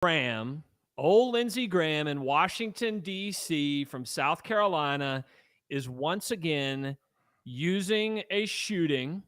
Graham, old Lindsey Graham in Washington, D.C. from South Carolina is once again using a shooting,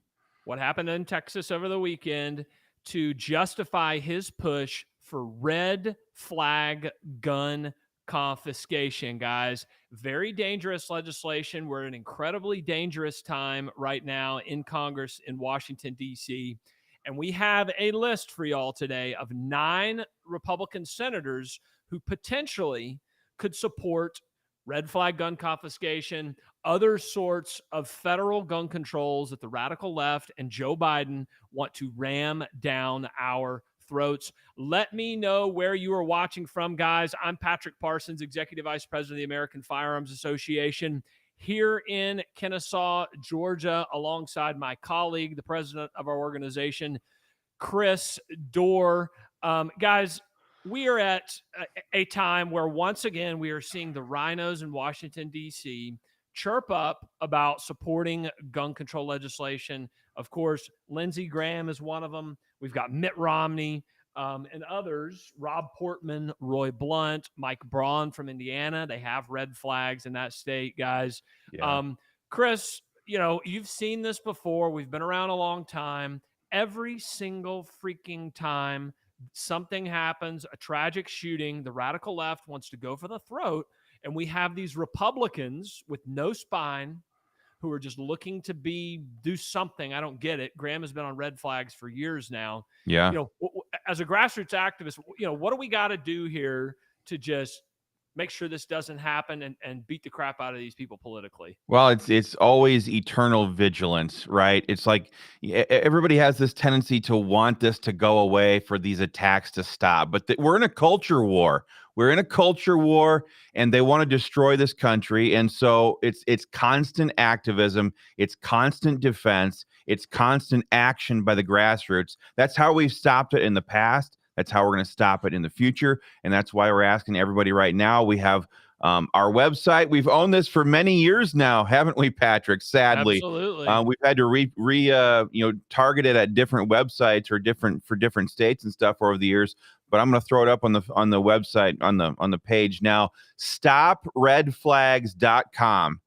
what happened in Texas over the weekend, to justify his push for red flag gun confiscation, guys. Very dangerous legislation. We're in an incredibly dangerous time right now in Congress in Washington, D.C. And we have a list for y'all today of 9 Republican senators who potentially could support red flag gun confiscation, other sorts of federal gun controls that the radical left and Joe Biden want to ram down our throats. Let me know where you are watching from, guys. I'm Patrick Parsons, Executive Vice President of the American Firearms Association, here in Kennesaw, Georgia, alongside my colleague, the president of our organization, Chris Dorr. Guys, we are at a time where once again we are seeing the rhinos in Washington, D.C. chirp up about supporting gun control legislation. Of course, Lindsey Graham is one of them. We've got Mitt Romney and others, Rob Portman, Roy Blunt, Mike Braun from Indiana. They have red flags in that state, guys. Yeah. Chris, you've seen this before. We've been around a long time. Every single freaking time something happens, a tragic shooting, the radical left wants to go for the throat, and we have these Republicans with no spine who are just looking to do something. I don't get it. Graham has been on red flags for years now. Yeah. As a grassroots activist, what do we got to do here to just make sure this doesn't happen and beat the crap out of these people politically? Well, it's always eternal vigilance, right? It's like everybody has this tendency to want this to go away, for these attacks to stop. But we're in a culture war. We're in a culture war, and they want to destroy this country. And so it's constant activism, it's constant defense, it's constant action by the grassroots. That's how we've stopped it in the past. That's how we're going to stop it in the future. And that's why we're asking everybody right now. We have our website. We've owned this for many years now, haven't we, Patrick? Sadly, absolutely. We've had to target it at different websites or different states and stuff over the years. But I'm going to throw it up on the website on the page now. StopRedFlags.com.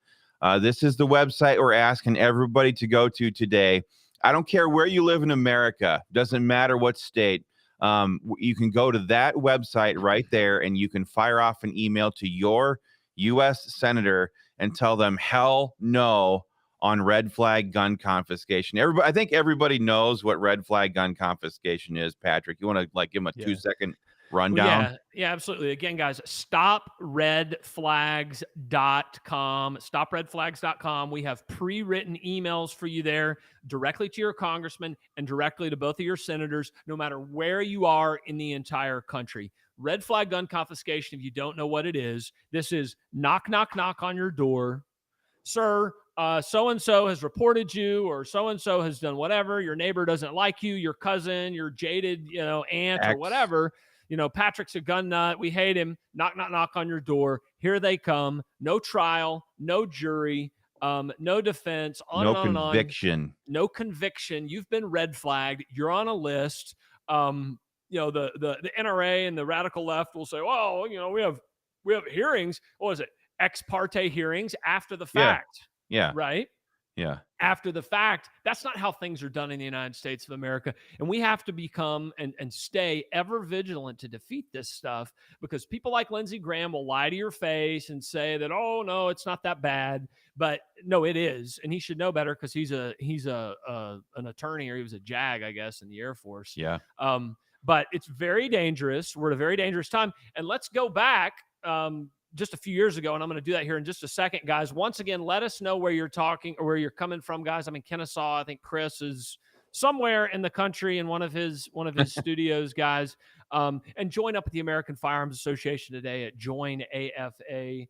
This is the website we're asking everybody to go to today. I don't care where you live in America. Doesn't matter what state. You can go to that website right there, and you can fire off an email to your U.S. senator and tell them hell no on red flag gun confiscation. I think everybody knows what red flag gun confiscation is. Patrick, you want to give them a 2-second rundown? Well, yeah, absolutely. Again, guys, stopredflags.com. Stopredflags.com. We have pre-written emails for you there directly to your congressman and directly to both of your senators, no matter where you are in the entire country. Red flag gun confiscation, if you don't know what it is, this is knock, knock, knock on your door. Sir, so-and-so has reported you, or so-and-so has done whatever. Your neighbor doesn't like you, your cousin, your jaded, aunt or whatever. Patrick's a gun nut. We hate him. Knock, knock, knock on your door. Here they come. No trial, no jury, no defense. No conviction. No conviction. You've been red flagged. You're on a list. The NRA and the radical left will say, well, we have hearings. What is it? Ex parte hearings after the fact. Yeah. Right? Yeah. After the fact. That's not how things are done in the United States of America. And we have to become and stay ever vigilant to defeat this stuff, because people like Lindsey Graham will lie to your face and say that, oh, no, it's not that bad. But no, it is. And he should know better, because he's an attorney, or he was a JAG, I guess, in the Air Force. Yeah. But it's very dangerous. We're at a very dangerous time. And let's go back just a few years ago, and I'm going to do that here in just a second, guys. Once again, let us know where you're talking or where you're coming from, guys. I'm in Kennesaw. I think Chris is somewhere in the country in one of his studios, guys. And join up with the American Firearms Association today at joinafa.org.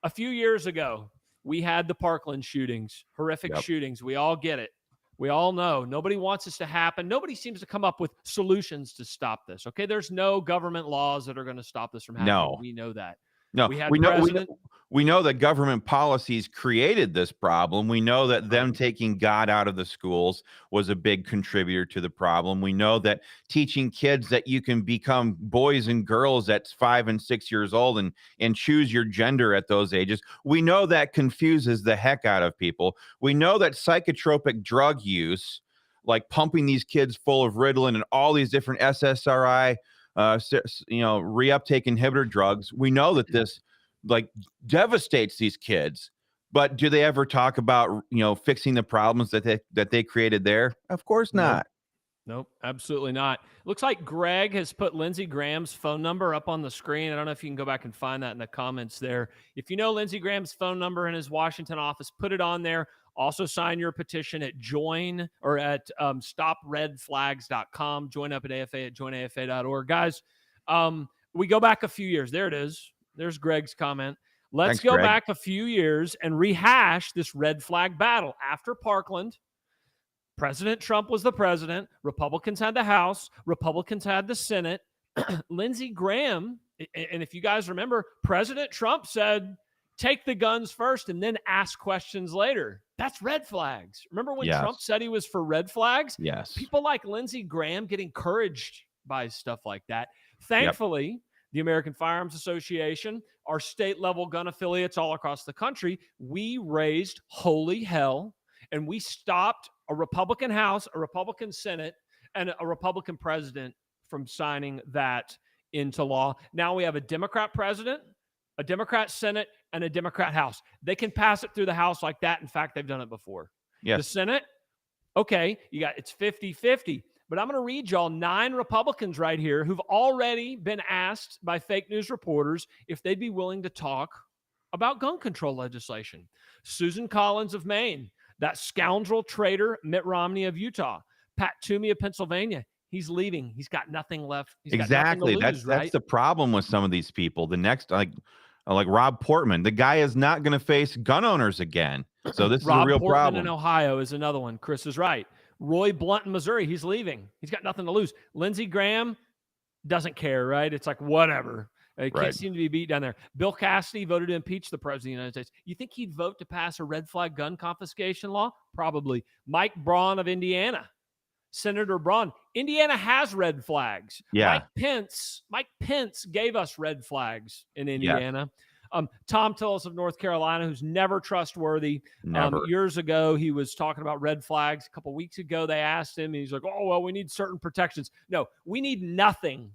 A few years ago, we had the Parkland shootings, horrific shootings. We all get it. We all know nobody wants this to happen. Nobody seems to come up with solutions to stop this. Okay, there's no government laws that are going to stop this from happening. No. We know that. No, We had we know we know President we know that government policies created this problem. We know that Right. them taking God out of the schools was a big contributor to the problem. We know that teaching kids that you can become boys and girls at 5 and 6 years old and choose your gender at those ages. We know that confuses the heck out of people. We know that psychotropic drug use, like pumping these kids full of Ritalin and all these different SSRI reuptake inhibitor drugs. We know that this like devastates these kids, but do they ever talk about fixing the problems that they created there? Of course Nope. not. Nope, absolutely not. Looks like Greg has put Lindsey Graham's phone number up on the screen. I don't know if you can go back and find that in the comments there. If you know Lindsey Graham's phone number in his Washington office, put it on there. Also sign your petition at stopredflags.com. Join up at AFA at joinafa.org. Guys, we go back a few years. There it is. There's Greg's comment. Let's Thanks, go Greg. back a few years and rehash this red flag battle. After Parkland, President Trump was the president. Republicans had the House. Republicans had the Senate. Lindsey Graham, and if you guys remember, President Trump said, take the guns first and then ask questions later. That's red flags. Remember when Trump Yes. said he was for red flags? Yes. People like Lindsey Graham get encouraged by stuff like that. Thankfully, the American Firearms Association, our state level gun affiliates all across the country, we raised holy hell and we stopped a Republican House, a Republican Senate, and a Republican president from signing that into law. Now we have a Democrat president, a Democrat Senate, and a Democrat House. They can pass it through the House like that. In fact, they've done it before. Yes. The Senate, okay, it's 50-50. But I'm going to read y'all 9 Republicans right here who've already been asked by fake news reporters if they'd be willing to talk about gun control legislation. Susan Collins of Maine, that scoundrel traitor Mitt Romney of Utah, Pat Toomey of Pennsylvania. He's leaving. He's got nothing left. He's exactly. got nothing to lose, That's the problem with some of these people. The next, like Rob Portman, the guy is not going to face gun owners again. So this is a real Portman problem. in Ohio is another one. Chris is right. Roy Blunt in Missouri, he's leaving. He's got nothing to lose. Lindsey Graham doesn't care, right? It's like, whatever. He can't seem to be beat down there. Bill Cassidy voted to impeach the president of the United States. You think he'd vote to pass a red flag gun confiscation law? Probably. Mike Braun of Indiana. Senator Braun. Indiana has red flags. Yeah. Mike Pence gave us red flags in Indiana. Tom Tillis of North Carolina, who's never trustworthy. Never. Years ago, he was talking about red flags. A couple weeks ago, they asked him, and he's like, oh, well, we need certain protections. No, we need nothing.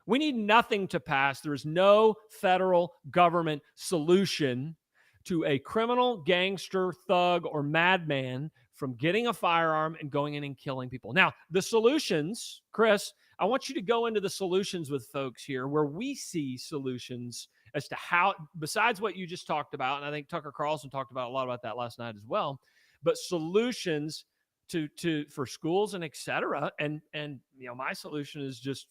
We need nothing to pass. There is no federal government solution to a criminal, gangster, thug, or madman from getting a firearm and going in and killing people. Now, the solutions, Chris, I want you to go into the solutions with folks here where we see solutions as to how, besides what you just talked about, and I think Tucker Carlson talked about a lot about that last night as well, but solutions for schools and et cetera. And my solution is just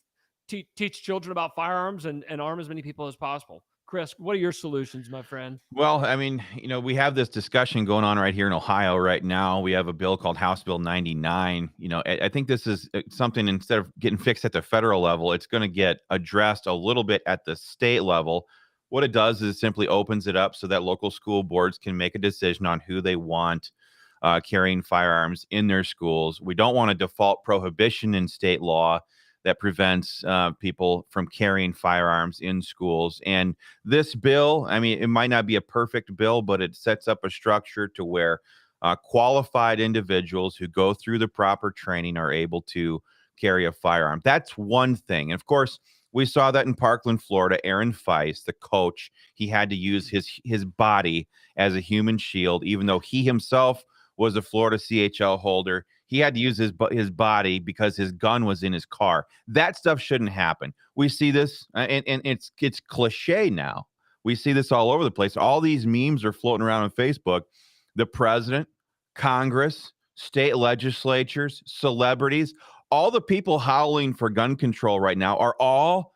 teach children about firearms and arm as many people as possible. Chris, what are your solutions, my friend? Well, I mean, we have this discussion going on right here in Ohio right now. We have a bill called House Bill 99. I think this is something, instead of getting fixed at the federal level, it's going to get addressed a little bit at the state level. What it does is it simply opens it up so that local school boards can make a decision on who they want carrying firearms in their schools. We don't want a default prohibition in state law that prevents people from carrying firearms in schools. And this bill, I mean, it might not be a perfect bill, but it sets up a structure to where qualified individuals who go through the proper training are able to carry a firearm. That's one thing. And of course, we saw that in Parkland, Florida. Aaron Feist, the coach, he had to use his body as a human shield, even though he himself was a Florida CHL holder. He had to use his body because his gun was in his car. That stuff shouldn't happen. We see this, and it's cliche now. We see this all over the place. All these memes are floating around on Facebook. The president, Congress, state legislatures, celebrities, all the people howling for gun control right now are all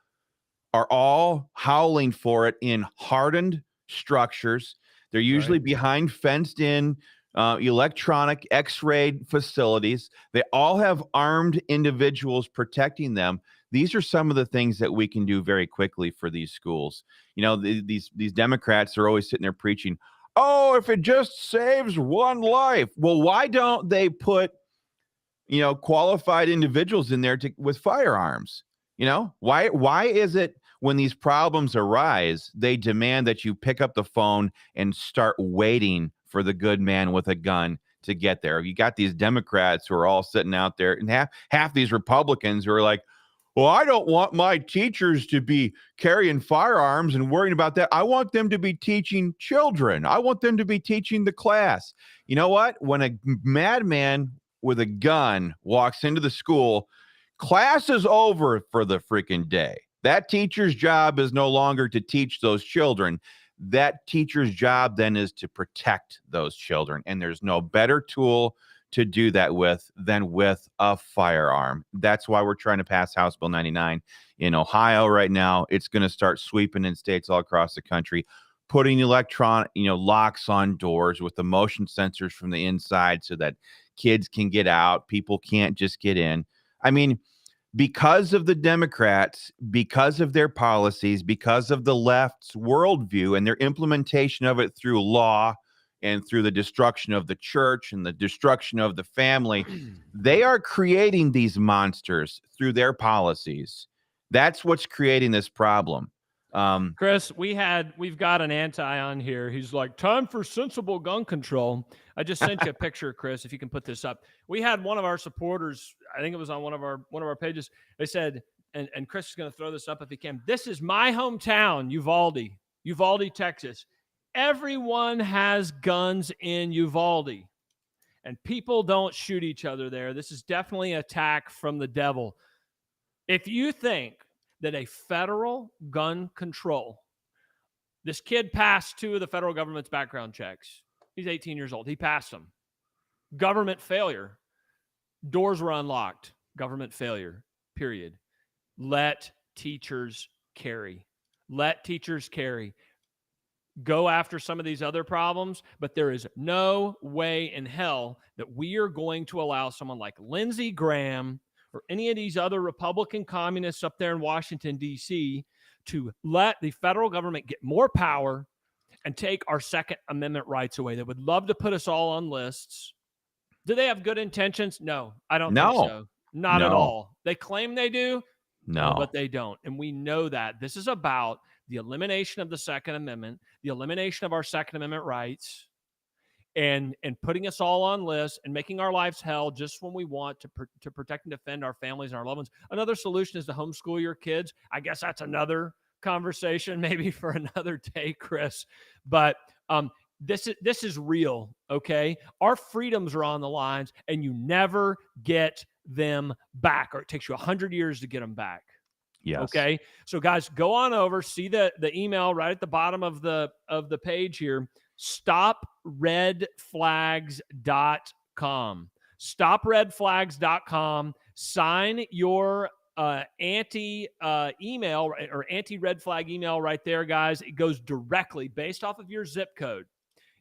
howling for it in hardened structures. They're usually behind fenced-in electronic X-ray facilities. They all have armed individuals protecting them. These are some of the things that we can do very quickly for these schools. You know, these Democrats are always sitting there preaching, oh, if it just saves one life. Well, why don't they put, qualified individuals in there with firearms? Why is it when these problems arise, they demand that you pick up the phone and start waiting for the good man with a gun to get there? You got these Democrats who are all sitting out there, and half these Republicans who are like, well, I don't want my teachers to be carrying firearms and worrying about that. I want them to be teaching children. I want them to be teaching the class. You know what? When a madman with a gun walks into the school, class is over for the freaking day. That teacher's job is no longer to teach those children. That teacher's job then is to protect those children. And there's no better tool to do that with than with a firearm. That's why we're trying to pass House Bill 99 in Ohio right now. It's going to start sweeping in states all across the country, putting electronic, locks on doors with the motion sensors from the inside so that kids can get out. People can't just get in. I mean, because of the Democrats, because of their policies, because of the left's worldview and their implementation of it through law and through the destruction of the church and the destruction of the family, they are creating these monsters through their policies. That's what's creating this problem. Chris, we've got an anti on here. He's like, time for sensible gun control. I just sent you a picture, Chris, if you can put this up. We had one of our supporters, I think it was on one of our pages. They said, and Chris is going to throw this up if he can. This is my hometown, Uvalde, Texas. Everyone has guns in Uvalde, and people don't shoot each other there. This is definitely an attack from the devil. If you think that a federal gun control, this kid passed 2 of the federal government's background checks. He's 18 years old. He passed them. Government failure. Doors were unlocked. Government failure, period. Let teachers carry. Let teachers carry. Go after some of these other problems, but there is no way in hell that we are going to allow someone like Lindsey Graham or any of these other Republican communists up there in Washington, D.C., to let the federal government get more power and take our Second Amendment rights away. They would love to put us all on lists. Do they have good intentions? No, I don't think so. Not at all. They claim they do, but they don't. And we know that. This is about the elimination of the Second Amendment, the elimination of our Second Amendment rights, and putting us all on lists and making our lives hell just when we want to protect and defend our families and our loved ones. Another solution is to homeschool your kids. I guess that's another conversation maybe for another day, Chris. But this is real, okay? Our freedoms are on the lines, and you never get them back, or it takes you 100 years to get them back. Yes. Okay. So guys, go on over, see the email right at the bottom of the page here. StopRedFlags.com. StopRedFlags.com. Sign your anti email or anti-red flag email right there, guys. It goes directly based off of your zip code.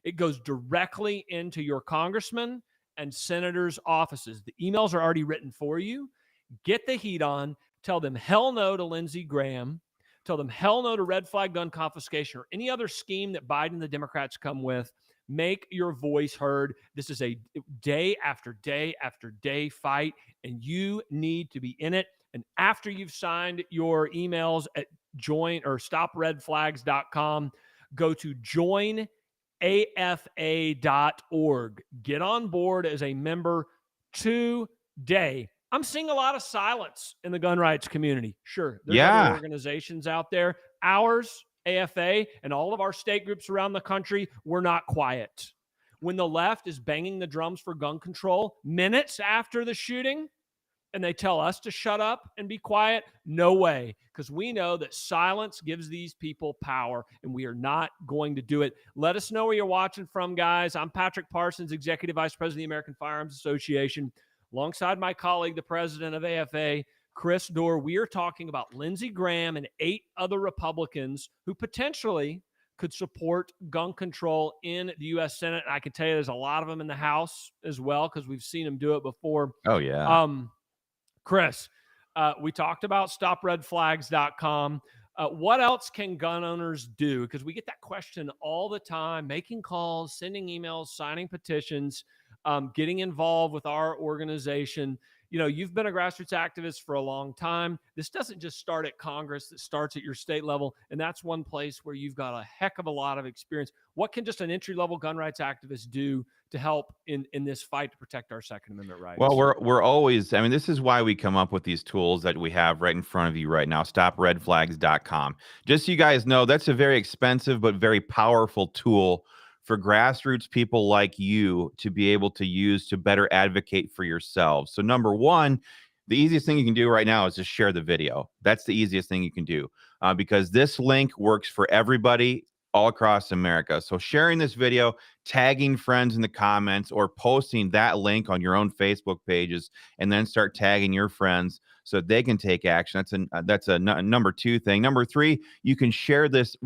It goes directly into your congressman and senators' offices. The emails are already written for you. Get the heat on. Tell them hell no to Lindsey Graham. Tell them hell no to red flag gun confiscation or any other scheme that Biden and the Democrats come with. Make your voice heard. This is a day after day after day fight, and you need to be in it. And after you've signed your emails at join or stopredflags.com, go to joinafa.org. Get on board as a member today. I'm seeing a lot of silence in the gun rights community. Sure, there's other organizations out there. Ours, AFA, and all of our state groups around the country, we're not quiet. When the left is banging the drums for gun control minutes after the shooting, and they tell us to shut up and be quiet, no way, because we know that silence gives these people power, and we are not going to do it. Let us know where you're watching from, guys. I'm Patrick Parsons, Executive Vice President of the American Firearms Association. Alongside my colleague, the president of AFA, Chris Dorr, we are talking about Lindsey Graham and 8 other Republicans who potentially could support gun control in the U.S. Senate. And I can tell you there's a lot of them in the House as well, because we've seen them do it before. Oh, yeah. Chris, We talked about stopredflags.com. What else can gun owners do? Because we get that question all the time, making calls, sending emails, signing petitions, getting involved with our organization. You know, you've been a grassroots activist for a long time. This doesn't just start at Congress, it starts at your state level. And that's one place where you've got a heck of a lot of experience. What can just an entry level gun rights activist do to help in this fight to protect our Second Amendment Well, rights? we're always, I mean, this is why we come up with these tools that we have right in front of you right now, stopredflags.com. Just so you guys know, that's a very expensive but very powerful tool for grassroots people like you to be able to use to better advocate for yourselves. So number one, the easiest thing you can do right now is just share the video. That's the easiest thing you can do because this link works for everybody all across America. So sharing this video, tagging friends in the comments, or posting that link on your own Facebook pages, and then start tagging your friends so they can take action. That's a number two thing. Number three, you can share this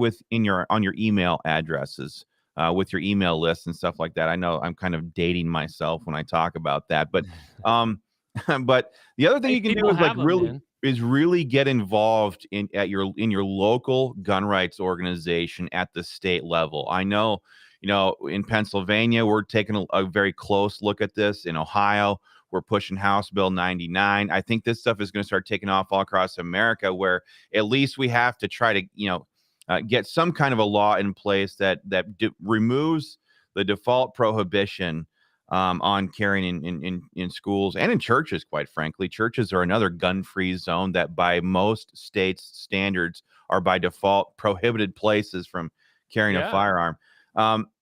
on your email addresses. With your email list and stuff like that. I know I'm kind of dating myself when I talk about that, but but the other thing Hey, you can do people is like have them, man. really get involved in your local gun rights organization at the state level. I know, you know, in Pennsylvania, we're taking a very close look at this. In Ohio, we're pushing House Bill 99. I think this stuff is going to start taking off all across America, where at least we have to try to, you know, get some kind of a law in place that removes the default prohibition on carrying in schools and in churches. Quite frankly, churches are another gun-free zone that, by most states' standards, are by default prohibited places from carrying a Yeah. firearm.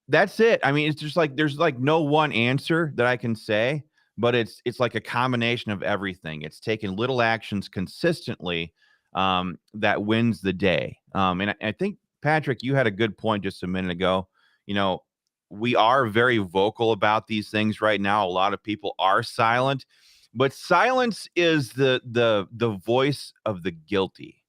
That's it. I mean, it's just like there's like no one answer that I can say, but it's like a combination of everything. It's taking little actions consistently that wins the day. And I think, Patrick, you had a good point just a minute ago. You know, we are very vocal about these things right now. A lot of people are silent, but silence is the voice of the guilty.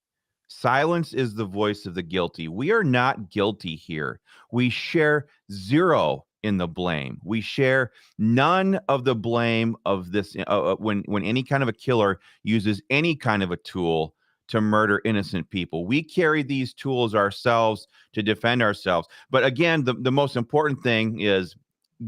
Silence is the voice of the guilty. We are not guilty here. We share zero in the blame. We share none of the blame of this when any kind of a killer uses any kind of a tool to murder innocent people. We carry these tools ourselves to defend ourselves. But again, the most important thing is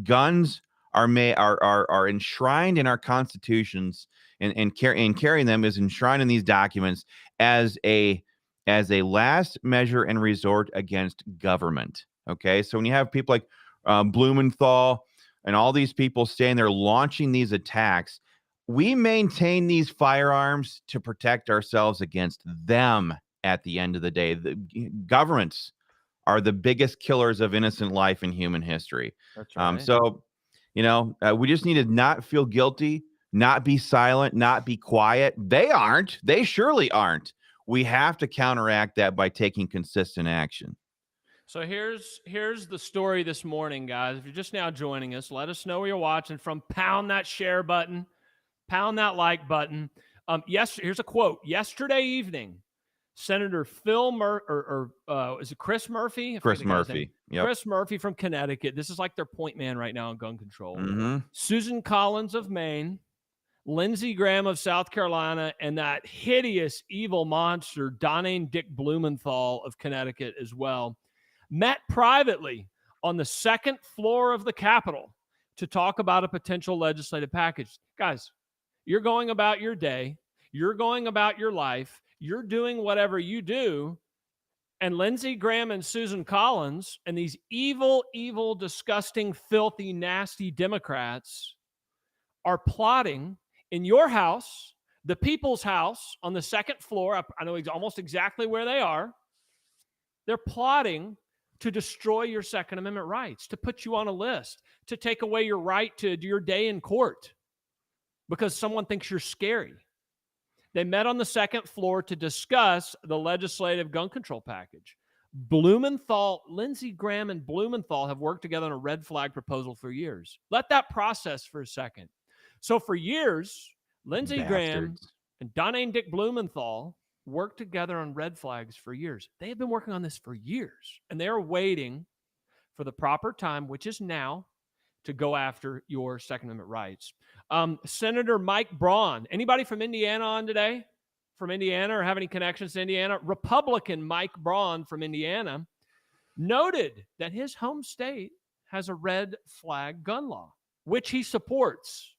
guns are enshrined in our constitutions, and carrying them is enshrined in these documents as a last measure and resort against government. Okay, so when you have people like Blumenthal and all these people standing there launching these attacks, we maintain these firearms to protect ourselves against them. At the end of the day, the governments are the biggest killers of innocent life in human history. That's right. So, you know, we just need to not feel guilty, not be silent, not be quiet. They aren't. They surely aren't. We have to counteract that by taking consistent action. So here's the story this morning, guys. If you're just now joining us, let us know where you're watching from. Pound that share button, pound that like button. Here's a quote. Yesterday evening, Senator Phil is it Chris Murphy? I forget Chris the guy's name. Murphy. Yep. Chris Murphy from Connecticut. This is like their point man right now on gun control. Mm-hmm. Susan Collins of Maine, Lindsey Graham of South Carolina, and that hideous evil monster, Donane Dick Blumenthal of Connecticut as well, met privately on the second floor of the Capitol to talk about a potential legislative package. Guys, you're going about your day. You're going about your life. You're doing whatever you do. And Lindsey Graham and Susan Collins and these evil, disgusting, filthy, nasty Democrats are plotting in your house, the people's house on the second floor. I know almost exactly where they are. They're plotting to destroy your Second Amendment rights, to put you on a list, to take away your right to do your day in court because someone thinks you're scary. They met on the second floor to discuss the legislative gun control package. Lindsey Graham and Blumenthal have worked together on a red flag proposal for years. Let that process for a second. So for years, Lindsey Graham and Donane Dick Blumenthal worked together on red flags for years. They have been working on this for years, and they are waiting for the proper time, which is now, to go after your Second Amendment rights. Senator Mike Braun. Anybody from Indiana on today? from Indiana or have any connections to Indiana, Republican Mike Braun from Indiana noted that his home state has a red flag gun law, which he supports.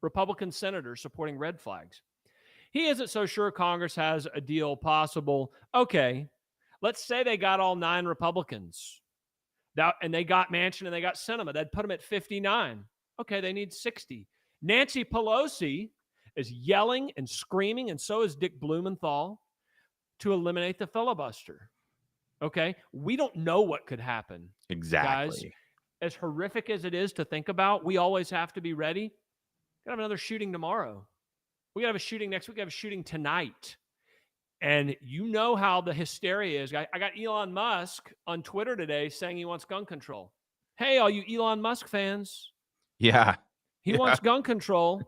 Republican senators supporting red flags. He isn't so sure Congress has a deal possible. Okay, let's say they got all 9 Republicans. And they got Manchin and they got Sinema. That'd put them at 59. Okay, they need 60. Nancy Pelosi is yelling and screaming, and so is Dick Blumenthal, to eliminate the filibuster. Okay, we don't know what could happen. Exactly. Guys, as horrific as it is to think about, we always have to be ready. We're going to have another shooting tomorrow. We have a shooting next week. We have a shooting tonight. And you know how the hysteria is. I got Elon Musk on Twitter today saying he wants gun control. Hey, all you Elon Musk fans. Yeah. He wants gun control.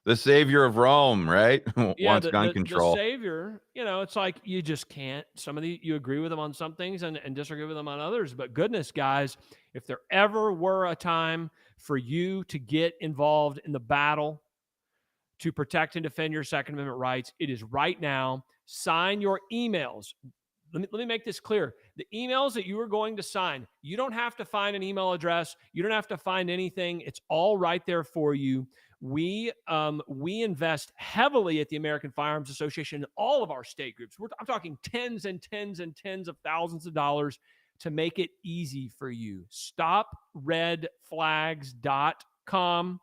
The savior of Rome, right? Yeah, wants gun control. The savior, it's like you just can't. You agree with him on some things and disagree with him on others. But goodness, guys, if there ever were a time for you to get involved in the battle to protect and defend your Second Amendment rights, it is right now. Sign your emails. Let me make this clear. The emails that you are going to sign, you don't have to find an email address. You don't have to find anything. It's all right there for you. We invest heavily at the American Firearms Association in all of our state groups. I'm talking tens and tens and tens of thousands of dollars to make it easy for you. StopRedFlags.com.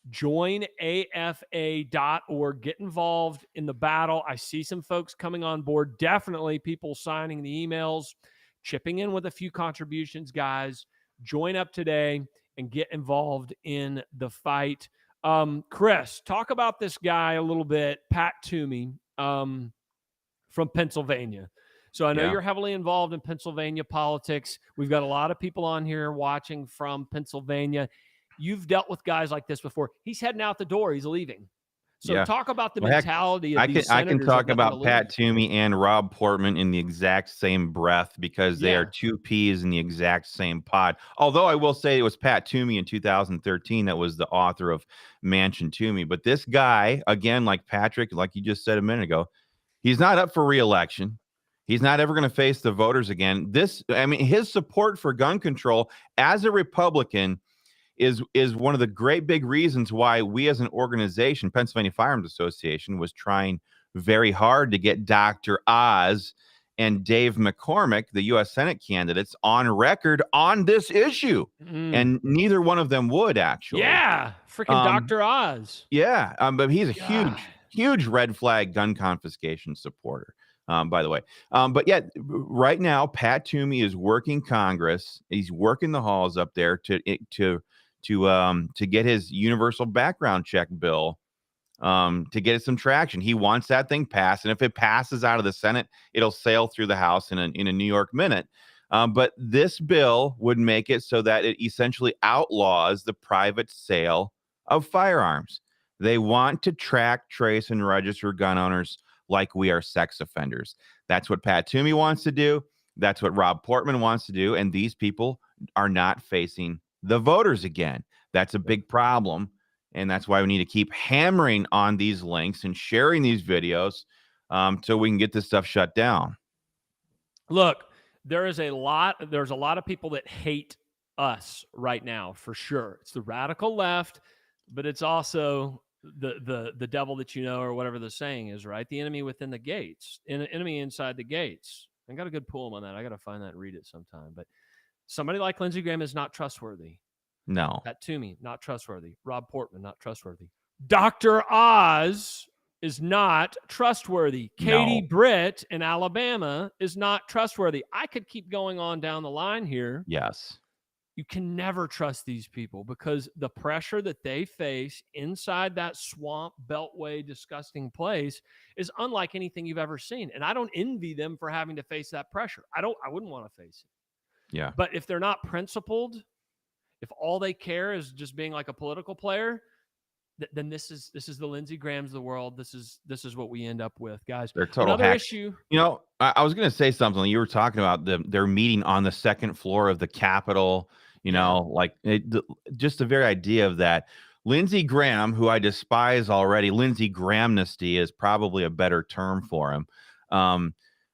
Join AFA.org. Get involved in the battle. I see some folks coming on board. Definitely people signing the emails, chipping in with a few contributions, guys. Join up today and get involved in the fight. Chris, talk about this guy a little bit, Pat Toomey, from Pennsylvania. So I know you're heavily involved in Pennsylvania politics. We've got a lot of people on here watching from Pennsylvania. You've dealt with guys like this before. He's heading out the door. He's leaving. So talk about the mentality of these senators. I can talk about Pat Toomey and Rob Portman in the exact same breath because they are two peas in the exact same pod. Although I will say it was Pat Toomey in 2013 that was the author of Manchin Toomey. But this guy, again, like Patrick, like you just said a minute ago, he's not up for re-election. He's not ever going to face the voters again. His support for gun control as a Republican is one of the great big reasons why we as an organization, Pennsylvania Firearms Association, was trying very hard to get Dr. Oz and Dave McCormick, the U.S. Senate candidates, on record on this issue. And neither one of them would, actually. Yeah, freaking Dr. Oz. Yeah, but he's a huge red flag gun confiscation supporter, by the way. But yeah, right now, Pat Toomey is working Congress. He's working the halls up there to get his universal background check bill to get some traction. He wants that thing passed, and if it passes out of the Senate, it'll sail through the House in a New York minute. But this bill would make it so that it essentially outlaws the private sale of firearms. They want to track, trace, and register gun owners like we are sex offenders. That's what Pat Toomey wants to do. That's what Rob Portman wants to do, and these people are not facing the voters again. That's a big problem, and that's why we need to keep hammering on these links and sharing these videos so we can get this stuff shut down. Look, there's a lot of people that hate us right now, for sure. It's the radical left, but it's also the devil that you know, or whatever the saying is, right? The enemy within the gates, enemy inside the gates. I got a good poem on that. I got to find that and read it sometime, but somebody like Lindsey Graham is not trustworthy. No. Pat Toomey, not trustworthy. Rob Portman, not trustworthy. Dr. Oz is not trustworthy. Katie Britt in Alabama is not trustworthy. I could keep going on down the line here. Yes. You can never trust these people because the pressure that they face inside that swamp, beltway, disgusting place is unlike anything you've ever seen. And I don't envy them for having to face that pressure. I wouldn't want to face it. Yeah. But if they're not principled, if all they care is just being like a political player, then this is the Lindsey Grahams of the world. This is what we end up with, guys. They're total Another hacks. issue. I was going to say something. You were talking about their meeting on the second floor of the Capitol. Just the very idea of that. Lindsey Graham, who I despise already, Lindsey Grahamnesty is probably a better term for him.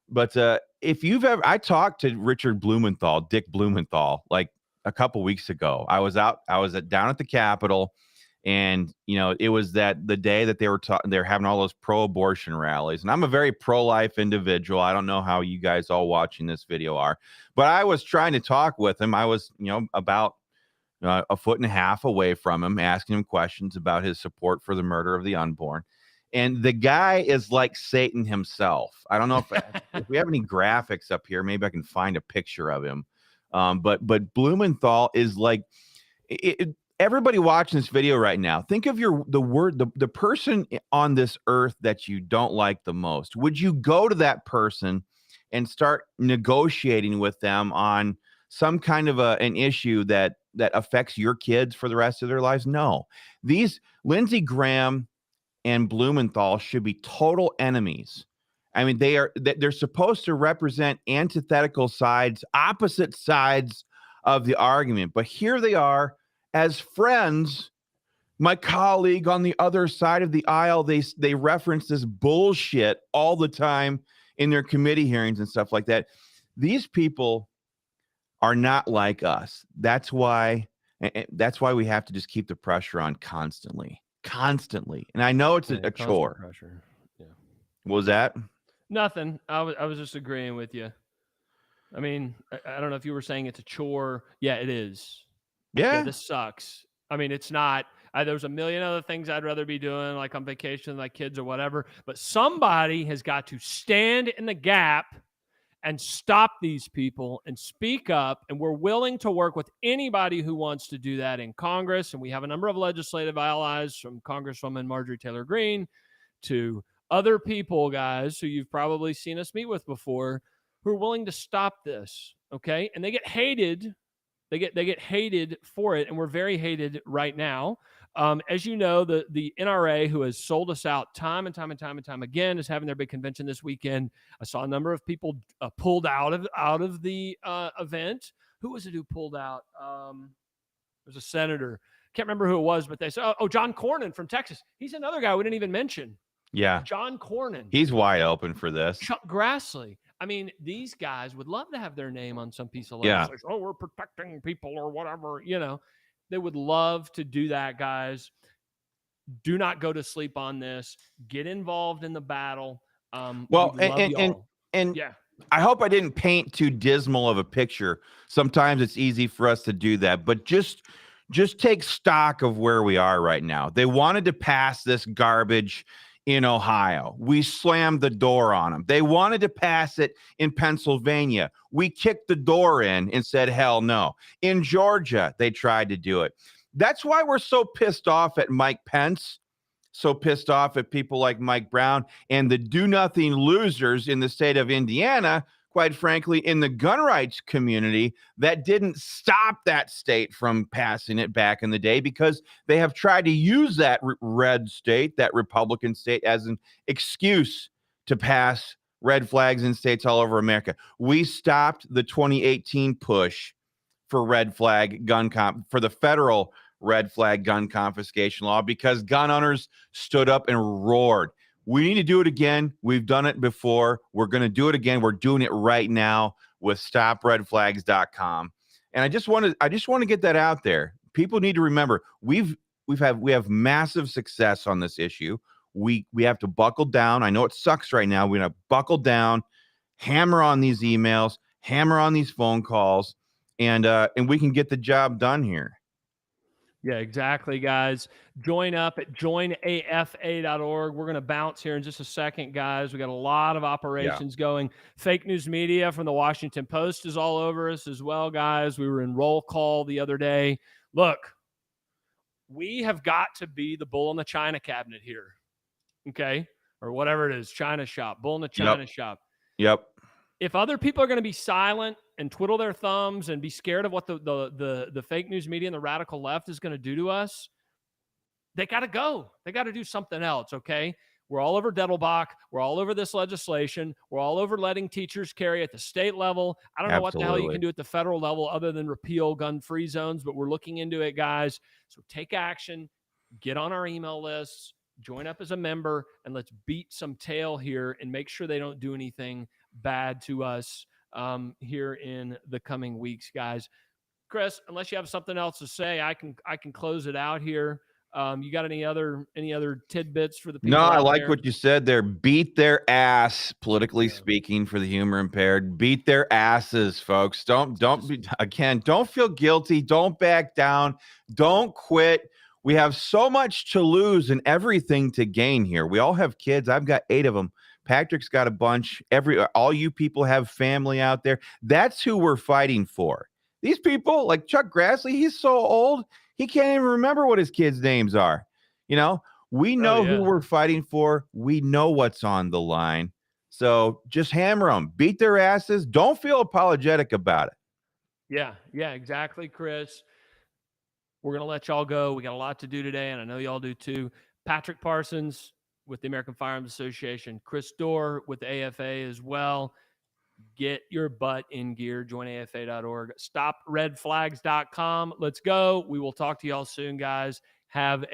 But if you've ever, I talked to Richard Blumenthal, Dick Blumenthal, like a couple weeks ago. I was down at the Capitol, and it was the day that they're having all those pro-abortion rallies. And I'm a very pro-life individual. I don't know how you guys all watching this video are, but I was trying to talk with him. I was, about a foot and a half away from him, asking him questions about his support for the murder of the unborn. And the guy is like Satan himself. I don't know if we have any graphics up here. Maybe I can find a picture of him. But Blumenthal is like everybody watching this video right now. Think of the person on this earth that you don't like the most. Would you go to that person and start negotiating with them on some kind of an issue that affects your kids for the rest of their lives? No. These Lindsey Graham and Blumenthal should be total enemies. I mean, they're supposed to represent antithetical sides, opposite sides of the argument. But here they are as friends. My colleague on the other side of the aisle, they reference this bullshit all the time in their committee hearings and stuff like that. These people are not like us. That's why we have to just keep the pressure on constantly. And I know it's a chore. Pressure. Yeah. What was that? Nothing. I was just agreeing with you. I mean, I don't know if you were saying it's a chore. Yeah, it is. Yeah. This sucks. I mean, it's not. There's a million other things I'd rather be doing, like on vacation with my kids or whatever. But somebody has got to stand in the gap and stop these people and speak up. And we're willing to work with anybody who wants to do that in Congress. And we have a number of legislative allies, from Congresswoman Marjorie Taylor Greene to other people, guys, who you've probably seen us meet with before, who are willing to stop this. Okay. And they get hated. They get hated for it. And we're very hated right now. As you know, the NRA, who has sold us out time and time again, is having their big convention this weekend. I saw a number of people pulled out of the event. Who was it who pulled out? There's a senator. Can't remember who it was, but they said, oh, John Cornyn from Texas. He's another guy we didn't even mention. Yeah. John Cornyn. He's wide open for this. Chuck Grassley. I mean, these guys would love to have their name on some piece of legislation. Yeah. Oh, we're protecting people or whatever, They would love to do that, guys. Do not go to sleep on this. Get involved in the battle. And yeah. I hope I didn't paint too dismal of a picture. Sometimes it's easy for us to do that, but just take stock of where we are right now. They wanted to pass this garbage in Ohio. We slammed the door on them. They wanted to pass it in Pennsylvania. We kicked the door in and said, hell no. In Georgia, they tried to do it. That's why we're so pissed off at Mike Pence, so pissed off at people like Mike Brown and the do-nothing losers in the state of Indiana, quite frankly, in the gun rights community, that didn't stop that state from passing it back in the day, because they have tried to use that red state, that Republican state, as an excuse to pass red flags in states all over America. We stopped the 2018 push for for the federal red flag gun confiscation law, because gun owners stood up and roared. We need to do it again. We've done it before. We're going to do it again. We're doing it right now with StopRedFlags.com. And I just want to get that out there. People need to remember we have massive success on this issue. We have to buckle down. I know it sucks right now. We're going to buckle down, hammer on these emails, hammer on these phone calls, and we can get the job done here. Yeah, exactly, guys. Join up at joinafa.org. We're going to bounce here in just a second, guys. We got a lot of operations going. Fake news media from the Washington Post is all over us as well, guys. We were in roll call the other day. Look, we have got to be the bull in the China cabinet here, okay? Or whatever it is, China shop, bull in the China shop. Yep. If other people are going to be silent and twiddle their thumbs and be scared of what the fake news media and the radical left is going to do to us, they got to go. They got to do something else, okay? We're all over Dettelbach. We're all over this legislation. We're all over letting teachers carry at the state level. I don't know what the hell you can do at the federal level other than repeal gun-free zones, but we're looking into it, guys. So take action. get on our email lists, join up as a member, and let's beat some tail here and make sure they don't do anything bad to us here in the coming weeks, guys. Chris, unless you have something else to say, I can close it out here. You got any other tidbits for the No, people I out like there? what you said there. Beat their ass, politically Yeah. speaking, for the humor impaired. Beat their asses, folks. Don't feel guilty. Don't back down. Don't quit. We have so much to lose and everything to gain here. We all have kids. I've got 8 of them. Patrick's got a bunch. All you people have family out there. That's who we're fighting for. These people, like Chuck Grassley, he's so old, he can't even remember what his kids' names are. You know, we Oh know who yeah. we're fighting for. We know what's on the line. So just hammer them, beat their asses. Don't feel apologetic about it. Yeah, exactly, Chris. We're going to let y'all go. We got a lot to do today, and I know y'all do too. Patrick Parsons with the American Firearms Association, Chris Dorr with the AFA as well. Get your butt in gear. Join AFA.org. StopRedFlags.com. Let's go. We will talk to y'all soon, guys. Have a